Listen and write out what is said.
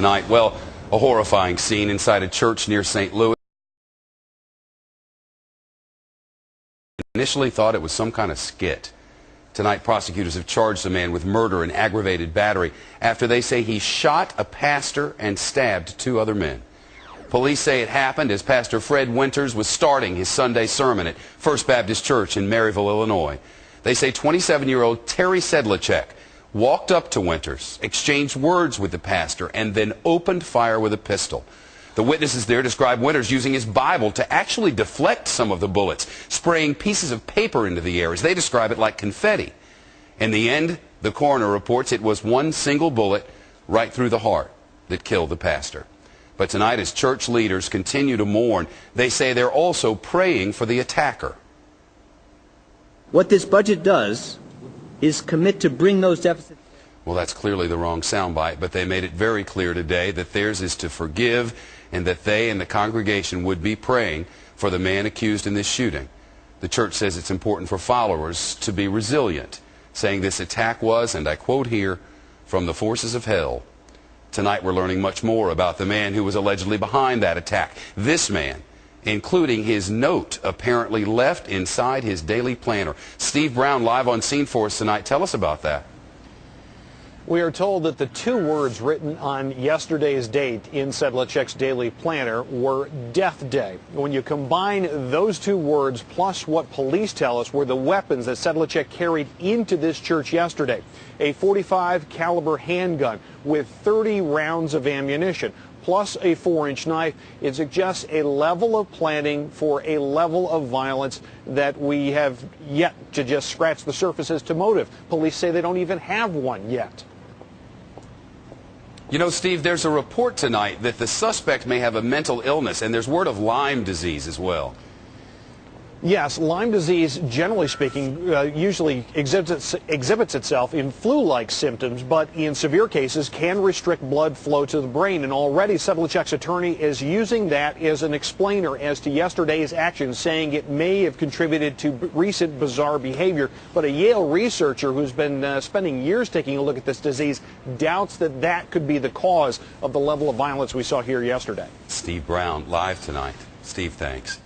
Tonight, well, a horrifying scene inside a church near St. Louis. Initially thought it was some kind of skit. Tonight, prosecutors have charged a man with murder and aggravated battery after they say he shot a pastor and stabbed two other men. Police say it happened as Pastor Fred Winters was starting his Sunday sermon at First Baptist Church in Maryville, Illinois. They say 27-year-old Terry Sedlacek walked up to Winters, exchanged words with the pastor, and then opened fire with a pistol. The witnesses there describe Winters using his Bible to actually deflect some of the bullets, spraying pieces of paper into the air, as they describe it, like confetti. In the end, the coroner reports it was one single bullet right through the heart that killed the pastor. But tonight, as church leaders continue to mourn, they say they're also praying for the attacker. What this budget does is commit to bring those deficits. Well, that's clearly the wrong soundbite, but they made it very clear today that theirs is to forgive and that they and the congregation would be praying for the man accused in this shooting. The church says it's important for followers to be resilient, saying this attack was, and I quote here, from the forces of hell. Tonight we're learning much more about the man who was allegedly behind that attack. This man, including his note apparently left inside his daily planner. Steve Brown live on scene for us tonight. Tell us about that. We are told that the two words written on yesterday's date in Sedlacek's daily planner were Death Day. When you combine those two words plus what police tell us were the weapons that Sedlacek carried into this church yesterday, a .45 caliber handgun with 30 rounds of ammunition, plus a 4-inch knife, it suggests a level of planning for a level of violence that we have yet to just scratch the surface as to motive. Police say they don't even have one yet. You know, Steve, there's a report tonight that the suspect may have a mental illness, and there's word of Lyme disease as well. Yes, Lyme disease, generally speaking, usually exhibits itself in flu-like symptoms, but in severe cases can restrict blood flow to the brain. And already Sedlacek's attorney is using that as an explainer as to yesterday's actions, saying it may have contributed to recent bizarre behavior. But a Yale researcher who's been spending years taking a look at this disease doubts that that could be the cause of the level of violence we saw here yesterday. Steve Brown, live tonight. Steve, thanks.